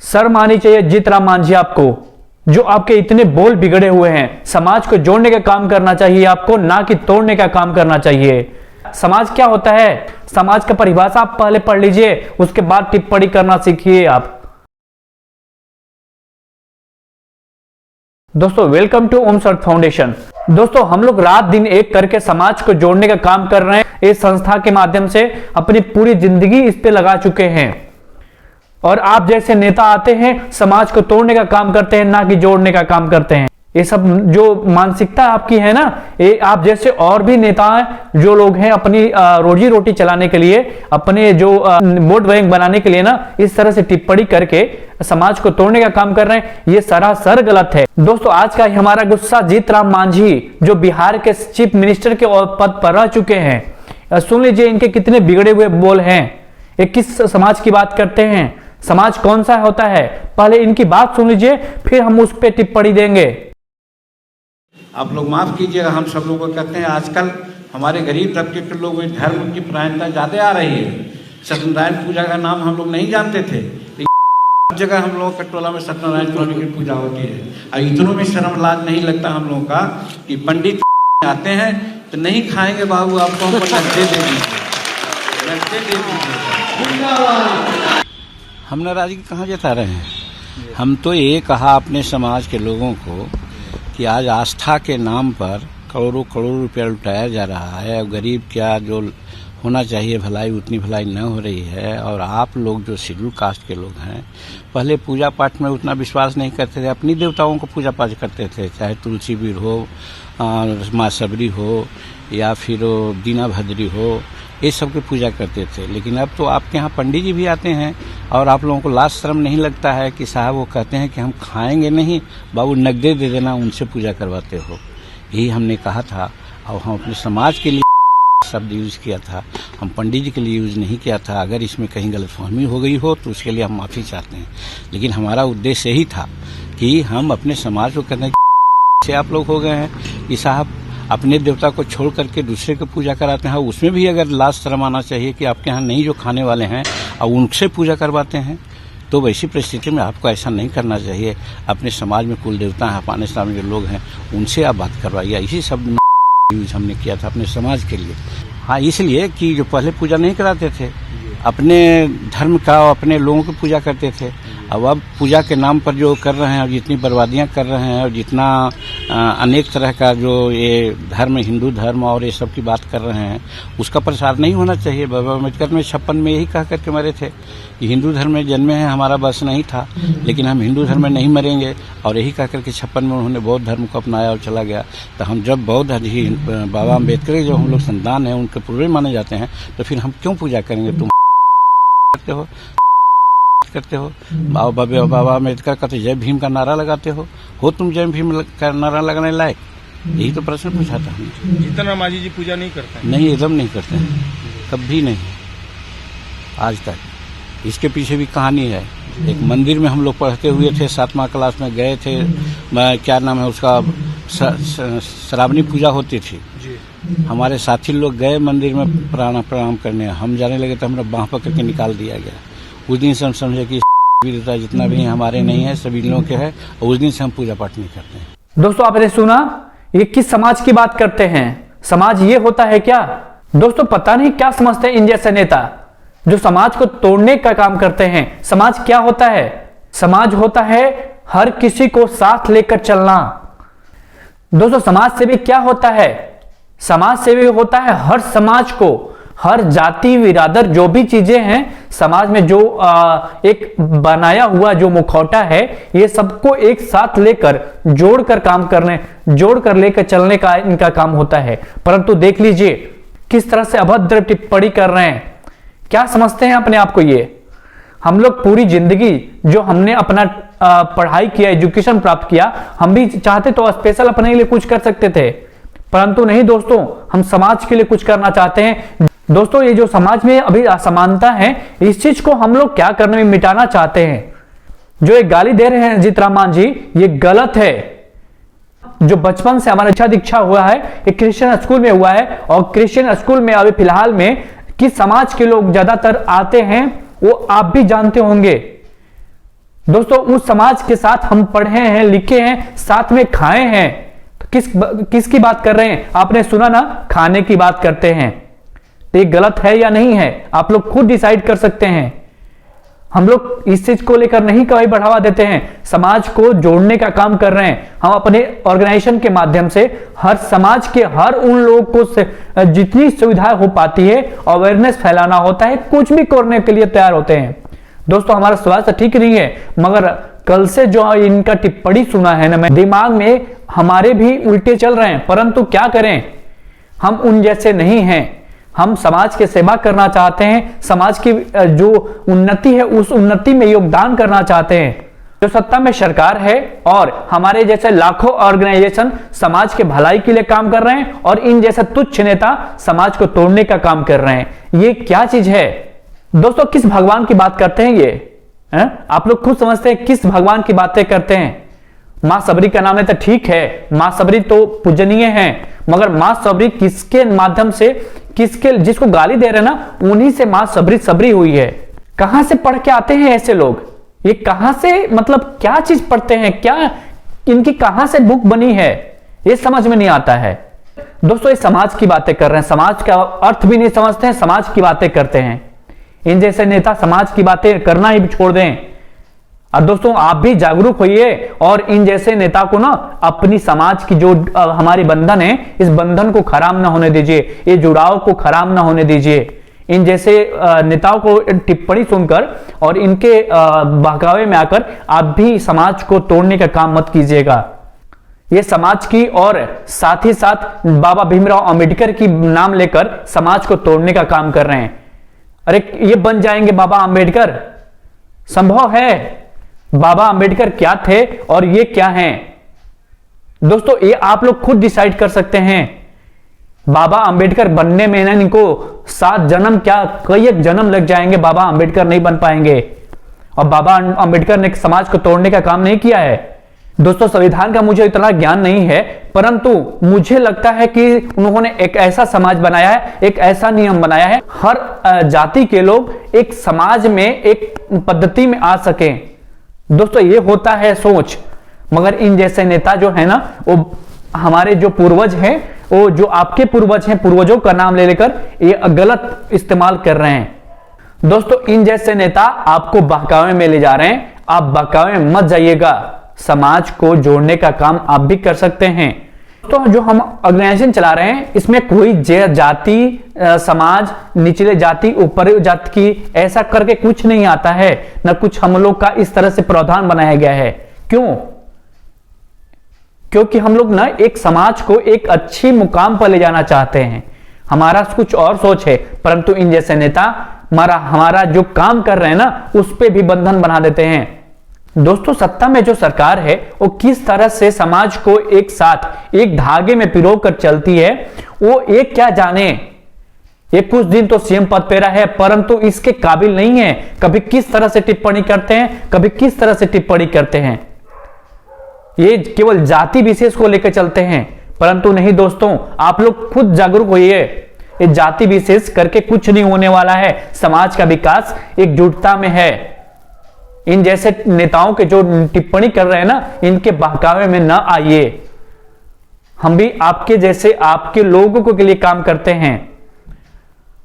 शर्म आनी चाहिए जीतराम मांझी आपको, जो आपके इतने बोल बिगड़े हुए हैं। समाज को जोड़ने का काम करना चाहिए आपको, ना कि तोड़ने का काम करना चाहिए। समाज क्या होता है, समाज का परिभाषा आप पहले पढ़ लीजिए, उसके बाद टिप्पणी करना सीखिए आप। दोस्तों welcome to Om Search Foundation. दोस्तों हम लोग रात दिन एक करके समाज को जोड़ने का काम कर रहे हैं। इस संस्था के माध्यम से अपनी पूरी जिंदगी इस पे लगा चुके हैं, और आप जैसे नेता आते हैं समाज को तोड़ने का काम करते हैं, ना कि जोड़ने का काम करते हैं। ये सब जो मानसिकता आपकी है ना, ये आप जैसे और भी नेता हैं जो लोग हैं अपनी रोजी रोटी चलाने के लिए, अपने जो वोट बैंक बनाने के लिए ना, इस तरह से टिप्पणी करके समाज को तोड़ने का काम कर रहे हैं। ये सरासर गलत है। दोस्तों आज का हमारा गुस्सा जीतराम मांझी, जो बिहार के चीफ मिनिस्टर के पद पर रह चुके हैं। सुन लीजिए इनके कितने बिगड़े हुए बोल हैं। ये किस समाज की बात करते हैं, समाज कौन सा होता है, पहले इनकी बात सुन लीजिए, फिर हम उस पर टिप्पणी देंगे। आप लोग माफ कीजिएगा, हम सब लोग कहते हैं आजकल हमारे गरीब तबके के लोग में धर्म की परायणता ज़्यादा आ रही है। सत्यनारायण पूजा का नाम हम लोग नहीं जानते थे, हर जगह हम लोगों के टोला में सत्यनारायण स्वामी की पूजा होती है। और इतनों में शर्म लाज नहीं लगता हम लोगों का कि पंडित आते हैं तो नहीं खाएंगे बाबू, आपको हमको लड्डे दे दीजिए, लड्डे दे दीजिए। हम नाराजगी कहाँ जता रहे हैं? हम तो ये कहा अपने समाज के लोगों को कि आज आस्था के नाम पर करोड़ों करोड़ रुपया लुटाया जा रहा है। गरीब क्या जो होना चाहिए भलाई, उतनी भलाई न हो रही है। और आप लोग जो शेड्यूल कास्ट के लोग हैं, पहले पूजा पाठ में उतना विश्वास नहीं करते थे, अपनी देवताओं को पूजा पाठ करते थे, चाहे तुलसी बीर हो, माँ सबरी हो, या फिर दीना भद्री हो, ये सब की पूजा करते थे। लेकिन अब तो आपके यहाँ पंडित जी भी आते हैं और आप लोगों को लाज शर्म नहीं लगता है कि साहब वो कहते हैं कि हम खाएंगे नहीं बाबू, नगदे दे देना, उनसे पूजा करवाते हो। यही हमने कहा था, और हम अपने समाज के लिए शब्द यूज़ किया था, हम पंडित जी के लिए यूज़ नहीं किया था। अगर इसमें कहीं गलतफहमी हो गई हो तो उसके लिए हम माफ़ी चाहते हैं। लेकिन हमारा उद्देश्य यही था कि हम अपने समाज को कहने से आप लोग हो गए हैं कि साहब अपने देवता को छोड़ करके दूसरे को पूजा कराते हैं। उसमें भी अगर लाज शर्म आना चाहिए कि आपके यहाँ नहीं जो खाने वाले हैं और उनसे पूजा करवाते हैं, तो वैसी परिस्थिति में आपको ऐसा नहीं करना चाहिए। अपने समाज में कुल देवता हैं, अपने समाज में जो लोग हैं उनसे आप बात करवाइए। इसी शब्द में यूज हमने किया था अपने समाज के लिए। हाँ, इसलिए कि जो पहले पूजा नहीं कराते थे, अपने धर्म का अपने लोगों की पूजा करते थे। अब पूजा के नाम पर जो कर रहे हैं और जितनी बर्बादियां कर रहे हैं और जितना अनेक तरह का जो ये धर्म, हिंदू धर्म और ये सब की बात कर रहे हैं, उसका प्रसार नहीं होना चाहिए। बाबा अम्बेडकर में 56 में यही कह करके मरे थे कि हिंदू धर्म में जन्मे हैं, हमारा बस नहीं था, लेकिन हम हिंदू धर्म में नहीं मरेंगे। और यही कह करके 56 में उन्होंने बौद्ध धर्म को अपनाया और चला गया। तो हम जब बौद्ध बाबा अम्बेडकर के जो हम लोग संतान हैं, उनके पूर्वज माने जाते हैं, तो फिर हम क्यों पूजा करेंगे? तुम करते हो बाबा अम्बेडकर का तो जय भीम का नारा लगाते हो तुम जय भीम का नारा लगाने लायक? यही तो प्रश्न पूछा था हमने। जीतराम मांझी जी पूजा नहीं करते हैं? नहीं, एकदम नहीं करते हैं, कभी नहीं, आज तक। इसके पीछे भी कहानी है। एक मंदिर में हम लोग पढ़ते हुए थे, 7वां क्लास में गए थे, क्या नाम है उसका, श्रावणी पूजा होती थी। हमारे साथी लोग गए मंदिर में प्रणाम करने, हम जाने लगे तो हमरा बाँह पकड़ के निकाल दिया गया। उस दिन से हम समझे कि वीरता जितना भी हमारे नहीं है, सभी लोगों के है, और उस दिन से हम पूजा पाठ नहीं करते हैं। दोस्तों आपने सुना, ये किस समाज की बात करते हैं? समाज ये होता है क्या? दोस्तों पता नहीं क्या समझते हैं इन जैसे नेता जो समाज को तोड़ने का काम करते हैं। समाज क्या होता है? समाज होता है हर किसी को साथ लेकर चलना। दोस्तों समाज सेवी क्या होता है? समाज सेवी होता है हर समाज को, हर जाति बिरादर जो भी चीजें हैं समाज में, जो एक बनाया हुआ जो मुखौटा है, ये सबको एक साथ लेकर जोड़कर काम करने, जोड़कर लेकर चलने का इनका काम होता है। परंतु देख लीजिए किस तरह से अभद्र टिप्पणी कर रहे हैं। क्या समझते हैं अपने आप को? ये हम लोग पूरी जिंदगी जो हमने अपना पढ़ाई किया, एजुकेशन प्राप्त किया, हम भी चाहते तो स्पेशल अपने लिए कुछ कर सकते थे, परंतु नहीं दोस्तों, हम समाज के लिए कुछ करना चाहते हैं। दोस्तों ये जो समाज में अभी असमानता है, इस चीज को हम लोग क्या करने में मिटाना चाहते हैं। जो एक गाली दे रहे हैं जीतराम मांझी, ये गलत है। जो बचपन से हमारा दीक्षा हुआ है, ये क्रिश्चियन स्कूल में हुआ है, और क्रिश्चियन स्कूल में अभी फिलहाल में किस समाज के लोग ज्यादातर आते हैं वो आप भी जानते होंगे। दोस्तों उस समाज के साथ हम पढ़े हैं, लिखे हैं, साथ में खाए हैं, तो किसकी बात कर रहे हैं? आपने सुना ना, खाने की बात करते हैं। तो ये गलत है या नहीं है, आप लोग खुद डिसाइड कर सकते हैं। हम लोग इस चीज को लेकर नहीं कभी बढ़ावा देते हैं, समाज को जोड़ने का काम कर रहे हैं। हम अपने ऑर्गेनाइजेशन के माध्यम से हर समाज के हर उन लोगों को जितनी सुविधा हो पाती है, अवेयरनेस फैलाना होता है, कुछ भी करने के लिए तैयार होते हैं। दोस्तों हमारा स्वास्थ्य ठीक नहीं है, मगर कल से जो इनका टिप्पणी सुना है ना, मैं दिमाग में हमारे भी उल्टे चल रहे हैं, परंतु क्या करें, हम उन जैसे नहीं हैं। हम समाज की सेवा करना चाहते हैं, समाज की जो उन्नति है उस उन्नति में योगदान करना चाहते हैं। जो सत्ता में सरकार है और हमारे जैसे लाखों ऑर्गेनाइजेशन समाज के भलाई के लिए काम कर रहे हैं, और इन जैसे तुच्छ नेता समाज को तोड़ने का काम कर रहे हैं। ये क्या चीज है दोस्तों? किस भगवान की बात करते हैं ये आप लोग खुद समझते हैं किस भगवान की बातें करते हैं? मां सबरी का नाम है तो ठीक है, मां सबरी तो पूजनीय है, मगर मां सबरी किसके माध्यम से, किसके, जिसको गाली दे रहे ना, उन्हीं से मां सबरी हुई है। कहां से पढ़ के आते हैं ऐसे लोग? ये कहां से, मतलब क्या चीज पढ़ते हैं, क्या इनकी कहां से बुक बनी है, ये समझ में नहीं आता है। दोस्तों ये समाज की बातें कर रहे हैं, समाज का अर्थ भी नहीं समझते हैं, समाज की बातें करते हैं। इन जैसे नेता समाज की बातें करना ही छोड़ दें। और दोस्तों आप भी जागरूक होइए और इन जैसे नेता को ना अपनी समाज की जो हमारी बंधन है, इस बंधन को खराब ना होने दीजिए, ये जुड़ाव को खराब ना होने दीजिए। इन जैसे नेताओं को टिप्पणी सुनकर और इनके बहकावे में आकर आप भी समाज को तोड़ने का काम मत कीजिएगा। ये समाज की और साथ ही साथ बाबा भीमराव अंबेडकर की नाम लेकर समाज को तोड़ने का काम कर रहे हैं। अरे ये बन जाएंगे बाबा अंबेडकर? संभव है? बाबा अंबेडकर क्या थे और ये क्या हैं? दोस्तों ये आप लोग खुद डिसाइड कर सकते हैं। बाबा अंबेडकर बनने में ना इनको 7 जन्म क्या कई एक जन्म लग जाएंगे, बाबा अंबेडकर नहीं बन पाएंगे। और बाबा अंबेडकर ने समाज को तोड़ने का काम नहीं किया है। दोस्तों संविधान का मुझे इतना ज्ञान नहीं है, परंतु मुझे लगता है कि उन्होंने एक ऐसा समाज बनाया है, एक ऐसा नियम बनाया है, हर जाति के लोग एक समाज में एक पद्धति में आ सकें। दोस्तों ये होता है सोच, मगर इन जैसे नेता जो है ना, वो हमारे जो पूर्वज हैं, वो जो आपके पूर्वज हैं, पूर्वजों का नाम ले लेकर ये गलत इस्तेमाल कर रहे हैं। दोस्तों इन जैसे नेता आपको बहकावे में ले जा रहे हैं, आप बहकावे में मत जाइएगा। समाज को जोड़ने का काम आप भी कर सकते हैं। तो जो हम ऑर्गेनाइजेशन चला रहे हैं, इसमें कोई जाति, समाज, निचले जाति, ऊपर जाति की ऐसा करके कुछ नहीं आता है, न कुछ हम लोग का इस तरह से प्रावधान बनाया गया है। क्यों? क्योंकि हम लोग ना एक समाज को एक अच्छी मुकाम पर ले जाना चाहते हैं। हमारा कुछ और सोच है, परंतु इन जैसे नेता हमारा जो काम कर रहे हैं ना, उस पे भी बंधन बना देते हैं। दोस्तों सत्ता में जो सरकार है वो किस तरह से समाज को एक साथ एक धागे में पिरो कर चलती है, वो एक क्या जाने। ये कुछ दिन तो सीएम पद पे रहा है, परंतु इसके काबिल नहीं है। कभी किस तरह से टिप्पणी करते हैं, कभी किस तरह से टिप्पणी करते हैं। ये केवल जाति विशेष को लेकर चलते हैं, परंतु नहीं दोस्तों, आप लोग खुद जागरूक होइए। ये जाति विशेष करके कुछ नहीं होने वाला है। समाज का विकास एकजुटता में है। इन जैसे नेताओं के जो टिप्पणी कर रहे हैं ना, इनके बहकावे में न आइए। हम भी आपके जैसे आपके लोगों के लिए काम करते हैं।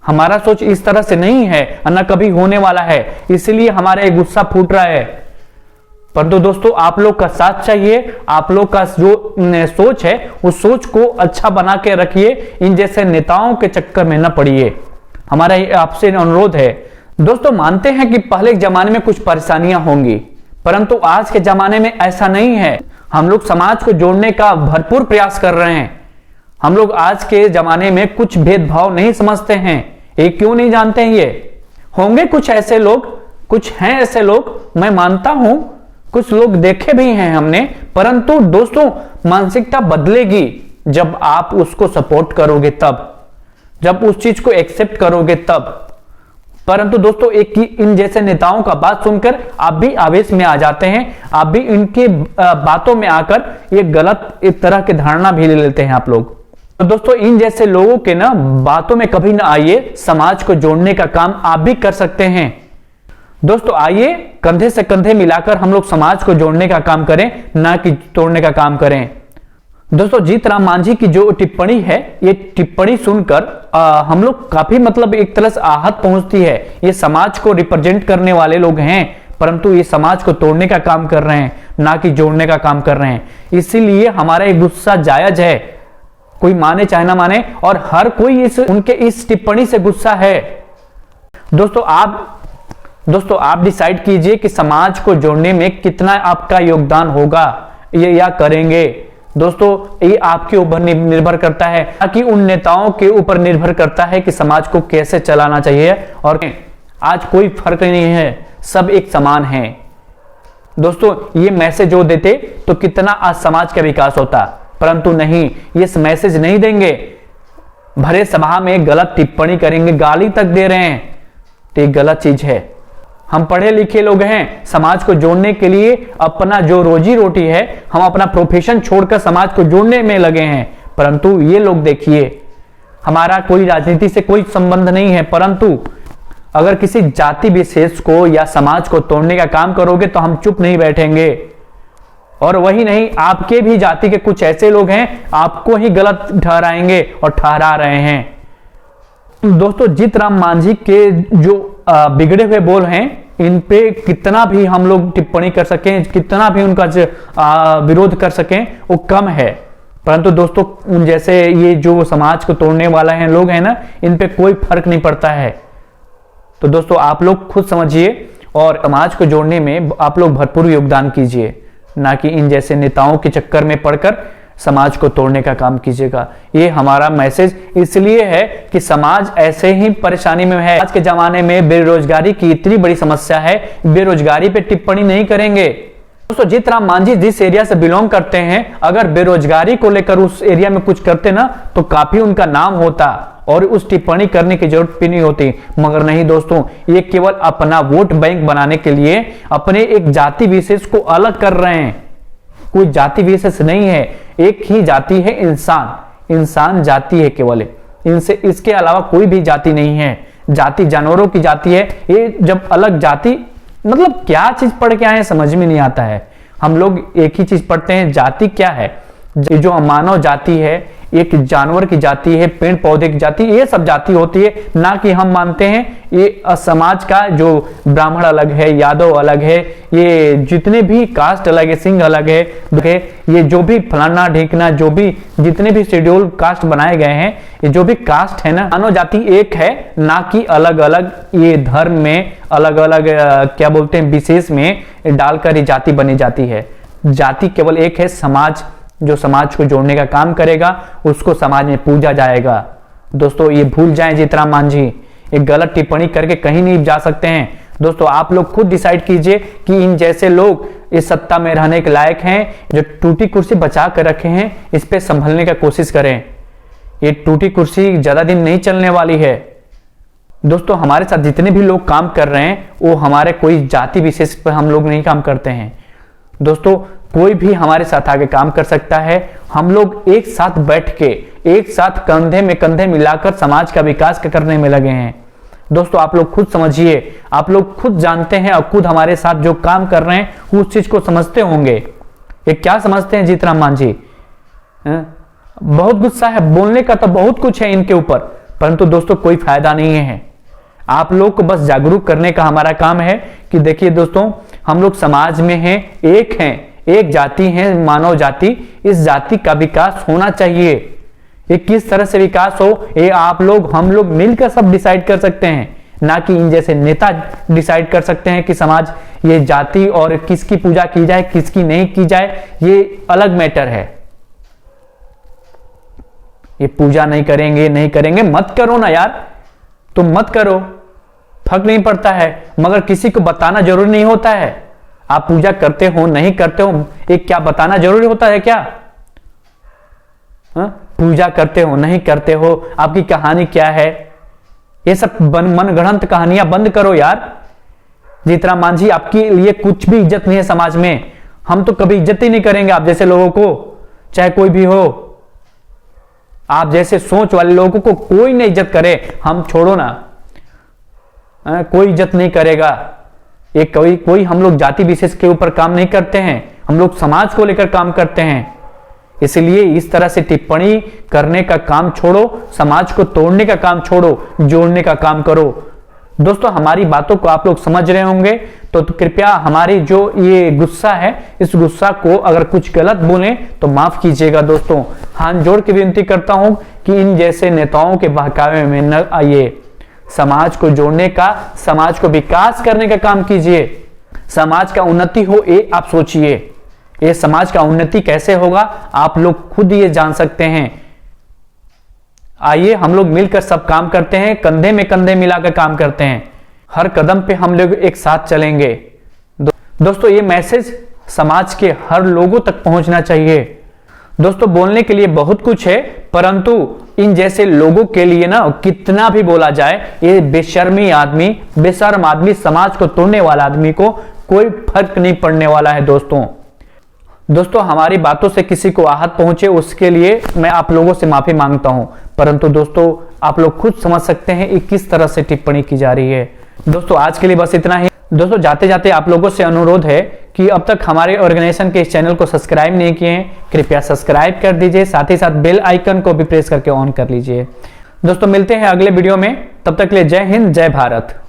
हमारा सोच इस तरह से नहीं है, न कभी होने वाला है, इसलिए हमारा एक गुस्सा फूट रहा है। परंतु दोस्तों आप लोग का साथ चाहिए, आप लोग का जो सोच है उस सोच को अच्छा बना के रखिए। इन जैसे नेताओं के चक्कर में न पड़िए, हमारा आपसे अनुरोध है। दोस्तों मानते हैं कि पहले के जमाने में कुछ परेशानियां होंगी, परंतु आज के जमाने में ऐसा नहीं है। हम लोग समाज को जोड़ने का भरपूर प्रयास कर रहे हैं। हम लोग आज के जमाने में कुछ भेदभाव नहीं समझते हैं। ये क्यों नहीं जानते हैं? ये होंगे कुछ ऐसे लोग, कुछ हैं ऐसे लोग, मैं मानता हूं, कुछ लोग देखे भी हैं हमने, परंतु दोस्तों मानसिकता बदलेगी जब आप उसको सपोर्ट करोगे, तब जब उस चीज को एक्सेप्ट करोगे तब। परंतु दोस्तों एक इन जैसे नेताओं का बात सुनकर आप भी आवेश में आ जाते हैं, आप भी इनके बातों में आकर ये गलत एक तरह की धारणा भी ले लेते हैं आप लोग। तो दोस्तों इन जैसे लोगों के ना बातों में कभी ना आइए। समाज को जोड़ने का काम आप भी कर सकते हैं। दोस्तों आइए कंधे से कंधे मिलाकर हम लोग समाज को जोड़ने का काम करें, ना कि तोड़ने का काम करें। दोस्तों जीत राम मांझी की जो टिप्पणी है, ये टिप्पणी सुनकर हम लोग काफी मतलब एक तरह से आहत पहुंचती है। ये समाज को रिप्रेजेंट करने वाले लोग हैं, परंतु ये समाज को तोड़ने का काम कर रहे हैं, ना कि जोड़ने का काम कर रहे हैं। इसीलिए हमारा ये गुस्सा जायज है, कोई माने चाहे ना माने, और हर कोई उनके इस टिप्पणी से गुस्सा है। दोस्तों आप डिसाइड कीजिए कि समाज को जोड़ने में कितना आपका योगदान होगा, ये या करेंगे। दोस्तों ये आपके ऊपर निर्भर करता है, ताकि उन नेताओं के ऊपर निर्भर करता है कि समाज को कैसे चलाना चाहिए। और आज कोई फर्क नहीं है, सब एक समान है। दोस्तों ये मैसेज जो देते तो कितना आज समाज का विकास होता, परंतु नहीं, ये मैसेज नहीं देंगे, भरे सभा में गलत टिप्पणी करेंगे, गाली तक दे रहे हैं, तो ये गलत चीज है। हम पढ़े लिखे लोग हैं, समाज को जोड़ने के लिए अपना जो रोजी रोटी है, हम अपना प्रोफेशन छोड़कर समाज को जोड़ने में लगे हैं। परंतु ये लोग देखिए, हमारा कोई राजनीति से कोई संबंध नहीं है, परंतु अगर किसी जाति विशेष को या समाज को तोड़ने का काम करोगे तो हम चुप नहीं बैठेंगे। और वही नहीं, आपके भी जाति के कुछ ऐसे लोग हैं, आपको ही गलत ठहराएंगे और ठहरा रहे हैं। दोस्तों जीत राम मांझी के जो बिगड़े हुए बोल हैं, इन पे कितना भी हम लोग टिप्पणी कर सकें, कितना भी उनका विरोध कर सकें, वो कम है। परंतु दोस्तों उन जैसे ये जो समाज को तोड़ने वाला है लोग हैं ना, इन पे कोई फर्क नहीं पड़ता है। तो दोस्तों आप लोग खुद समझिए और समाज को जोड़ने में आप लोग भरपूर योगदान कीजिए, ना कि इन जैसे नेताओं के चक्कर में पड़कर समाज को तोड़ने का काम कीजिएगा। ये हमारा मैसेज इसलिए है कि समाज ऐसे ही परेशानी में है। आज के जमाने में बेरोजगारी की इतनी बड़ी समस्या है, बेरोजगारी पे टिप्पणी नहीं करेंगे। दोस्तों जीत राम मांझी जिस एरिया से बिलोंग करते हैं, अगर बेरोजगारी को लेकर उस एरिया में कुछ करते ना, तो काफी उनका नाम होता और उस टिप्पणी करने की जरूरत भी नहीं होती। मगर नहीं दोस्तों, ये केवल अपना वोट बैंक बनाने के लिए अपने एक जाति विशेष को अलग कर रहे हैं। कोई जाति विशेष नहीं है, एक ही जाति है, इंसान जाति है केवल, इनसे इसके अलावा कोई भी जाति नहीं है। जाति जानवरों की जाति है। ये जब अलग जाति मतलब क्या चीज पढ़ के आए समझ में नहीं आता है। हम लोग एक ही चीज पढ़ते हैं, जाति क्या है? जो मानव जाति है, एक जानवर की जाति है, पेड़ पौधे की जाति, ये सब जाति होती है। ना कि हम मानते हैं ये समाज का जो ब्राह्मण अलग है, यादव अलग है, ये जितने भी कास्ट अलग है, सिंह अलग है, ये जो भी फलाना ढीकना, जो भी जितने भी शेड्यूल कास्ट बनाए गए हैं, ये जो भी कास्ट है ना, मानव जाति एक है, ना कि अलग अलग ये धर्म में अलग अलग क्या बोलते हैं विशेष में डालकर ये जाति बनी जाती है। जाति केवल एक है, समाज जो समाज को जोड़ने का काम करेगा उसको समाज में पूजा जाएगा। दोस्तों ये भूल जाएं जीत राम मांझी, एक गलत टिप्पणी करके कहीं नहीं जा सकते हैं। दोस्तों आप लोग खुद डिसाइड कीजिए कि इन जैसे लोग इस सत्ता में रहने के लायक हैं, जो टूटी कुर्सी बचा कर रखे हैं, इस पे संभलने का कोशिश करें। ये टूटी कुर्सी ज्यादा दिन नहीं चलने वाली है। दोस्तों हमारे साथ जितने भी लोग काम कर रहे हैं, वो हमारे कोई जाति विशेष पर हम लोग नहीं काम करते हैं। दोस्तों कोई भी हमारे साथ आगे काम कर सकता है। हम लोग एक साथ बैठ के, एक साथ कंधे में कंधे मिलाकर समाज का विकास करने में लगे हैं। दोस्तों आप लोग खुद समझिए, आप लोग खुद जानते हैं और खुद हमारे साथ जो काम कर रहे हैं उस चीज को समझते होंगे। ये क्या समझते हैं जीत राम मांझी? बहुत गुस्सा है, बोलने का तो बहुत कुछ है इनके ऊपर, परंतु दोस्तों कोई फायदा नहीं है। आप लोग को बस जागरूक करने का हमारा काम है कि देखिए दोस्तों, हम लोग समाज में हैं, एक जाति है, मानव जाति। इस जाति का विकास होना चाहिए। ये किस तरह से विकास हो, ये आप लोग हम लोग मिलकर सब डिसाइड कर सकते हैं, ना कि इन जैसे नेता डिसाइड कर सकते हैं कि समाज ये जाति और किसकी पूजा की जाए, किसकी नहीं की जाए, ये अलग मैटर है। ये पूजा नहीं करेंगे, मत करो ना यार, तुम मत करो, फर्क नहीं पड़ता है। मगर किसी को बताना जरूरी नहीं होता है। आप पूजा करते हो नहीं करते हो, एक क्या बताना जरूरी होता है क्या? पूजा करते हो नहीं करते हो, आपकी कहानी क्या है, ये सब मनगढ़ंत कहानियां बंद करो यार। जीत राम मांझी, आपके लिए कुछ भी इज्जत नहीं है समाज में। हम तो कभी इज्जत ही नहीं करेंगे आप जैसे लोगों को, चाहे कोई भी हो। आप जैसे सोच वाले लोगों को कोई नहीं इज्जत करे, हम छोड़ो ना, कोई इज्जत नहीं करेगा। ये कोई हम लोग जाति विशेष के ऊपर काम नहीं करते हैं, हम लोग समाज को लेकर काम करते हैं। इसलिए इस तरह से टिप्पणी करने का काम छोड़ो, समाज को तोड़ने का काम छोड़ो, जोड़ने का काम करो। दोस्तों हमारी बातों को आप लोग समझ रहे होंगे, तो कृपया हमारी जो ये गुस्सा है, इस गुस्सा को अगर कुछ गलत बोलें तो माफ कीजिएगा। दोस्तों हाथ जोड़ के विनती करता हूं कि इन जैसे नेताओं के बहकावे में न आइए। समाज को जोड़ने का, समाज को विकास करने का काम कीजिए। समाज का उन्नति हो ये आप सोचिए। ये समाज का उन्नति कैसे होगा आप लोग खुद ये जान सकते हैं। आइए हम लोग मिलकर सब काम करते हैं, कंधे में कंधे मिलाकर काम करते हैं, हर कदम पे हम लोग एक साथ चलेंगे। दोस्तों ये मैसेज समाज के हर लोगों तक पहुंचना चाहिए। दोस्तों बोलने के लिए बहुत कुछ है, परंतु इन जैसे लोगों के लिए ना कितना भी बोला जाए, ये बेशर्मी आदमी, बेशर्म आदमी, समाज को तोड़ने वाला आदमी को कोई फर्क नहीं पड़ने वाला है। दोस्तों हमारी बातों से किसी को आहत पहुंचे उसके लिए मैं आप लोगों से माफी मांगता हूं, परंतु दोस्तों आप लोग खुद समझ सकते हैं कि किस तरह से टिप्पणी की जा रही है। दोस्तों आज के लिए बस इतना ही। दोस्तों जाते जाते आप लोगों से अनुरोध है कि अब तक हमारे ऑर्गेनाइजेशन के इस चैनल को सब्सक्राइब नहीं किए हैं, कृपया सब्सक्राइब कर दीजिए, साथ ही साथ बेल आइकन को भी प्रेस करके ऑन कर लीजिए। दोस्तों मिलते हैं अगले वीडियो में, तब तक के लिए जय हिंद, जय भारत।